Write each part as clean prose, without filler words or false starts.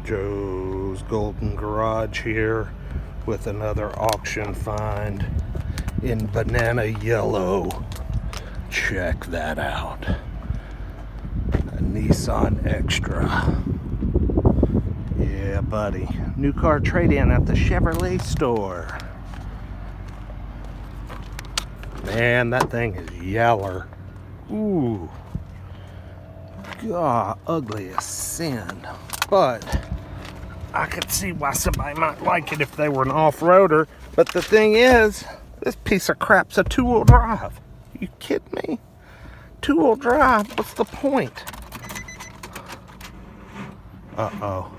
Joe's Golden Garage here with another auction find in banana yellow. Check that out. A Nissan Xterra. Yeah, buddy. New car trade-in at the Chevrolet store. Man, that thing is yeller. Ooh. God, ugly as sin. But I could see why somebody might like it if they were an off-roader. But the thing is, this piece of crap's a two-wheel drive. You kidding me? Two-wheel drive, what's the point? Uh-oh.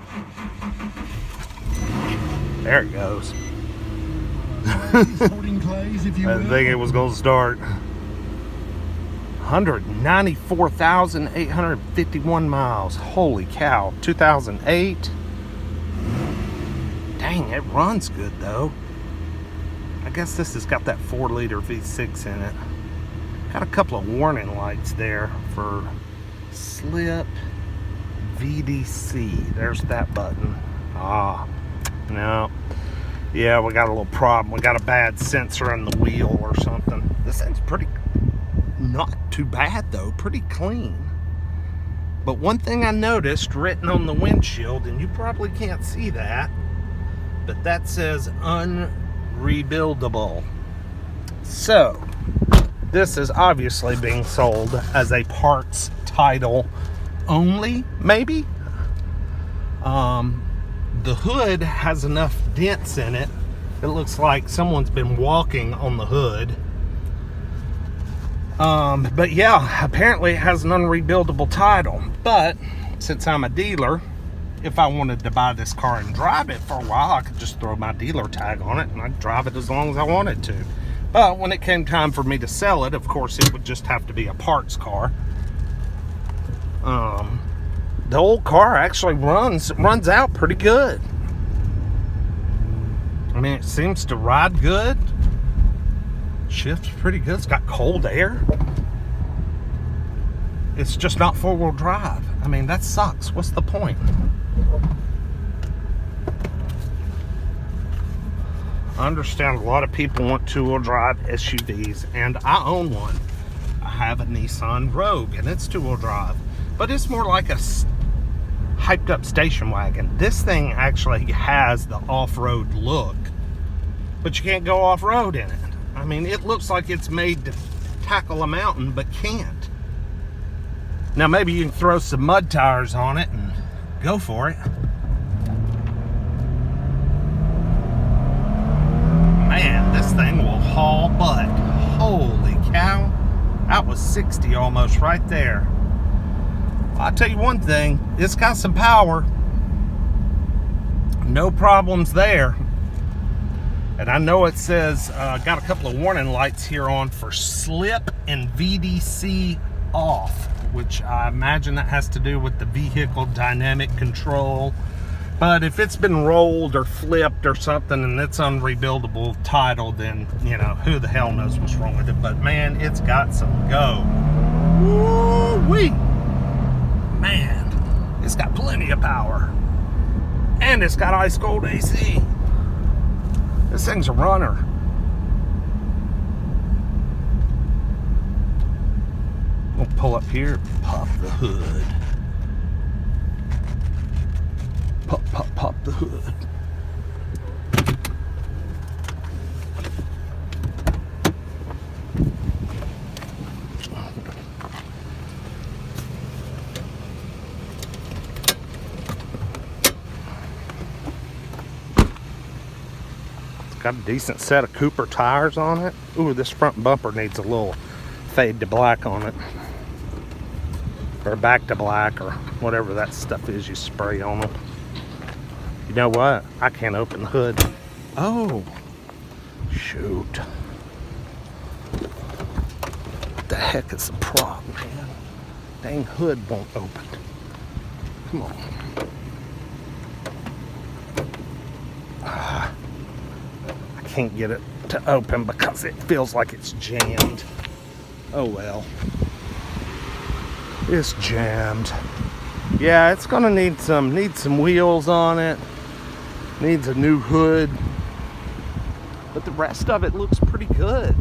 There it goes. I didn't think it was going to start. 194,851 miles. Holy cow. 2008. Dang, it runs good though. I guess this has got that 4-liter V6 in it. Got a couple of warning lights there for slip VDC. There's that button. Ah, no. Yeah, we got a little problem. We got a bad sensor on the wheel or something. This thing's pretty, not too bad though, pretty clean. But one thing I noticed written on the windshield, and you probably can't see that, but that says unrebuildable. So, this is obviously being sold as a parts title only, maybe? The hood has enough dents in it. It looks like someone's been walking on the hood. But yeah, apparently it has an unrebuildable title. But since I'm a dealer, if I wanted to buy this car and drive it for a while, I could just throw my dealer tag on it and I'd drive it as long as I wanted to. But when it came time for me to sell it, of course, it would just have to be a parts car. The old car actually runs out pretty good. I mean, it seems to ride good. Shifts pretty good. It's got cold air. It's just not 4-wheel drive. I mean, that sucks. What's the point? I understand a lot of people want 2-wheel drive SUVs, and I own one. I have a Nissan Rogue, and it's 2-wheel drive. But it's more like a hyped up station wagon. This thing actually has the off-road look, but you can't go off-road in it. I mean, it looks like it's made to tackle a mountain, but can't. Now, maybe you can throw some mud tires on it and go for it. Man, this thing will haul butt. Holy cow. That was 60 almost right there. I'll tell you one thing, it's got some power. No problems there. And I know it says, got a couple of warning lights here on for slip and VDC off, which I imagine that has to do with the vehicle dynamic control. But if it's been rolled or flipped or something and it's unrebuildable title, then, you know, who the hell knows what's wrong with it. But man, it's got some go. Woo-wee. Man, it's got plenty of power. And it's got ice cold AC. This thing's a runner. We'll pull up here, pop the hood. Pop, pop, pop the hood. Got a decent set of Cooper tires on it. Ooh, this front bumper needs a little fade to black on it. Or back to black, or whatever that stuff is you spray on them. You know what? I can't open the hood. Oh, shoot. What the heck is the problem, man? Dang hood won't open. Come on. I can't get it to open because it feels like it's jammed. Oh well. It's jammed. Yeah, it's gonna need some wheels on it. Needs a new hood. But the rest of it looks pretty good.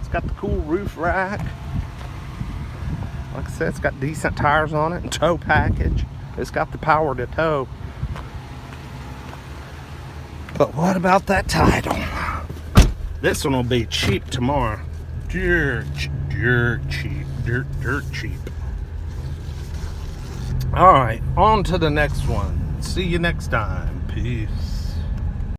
It's got the cool roof rack. Like I said, it's got decent tires on it and tow package. It's got the power to tow. But what about that title? This one will be cheap tomorrow. Dirt cheap. Dirt cheap. All right, on to the next one. See you next time. Peace.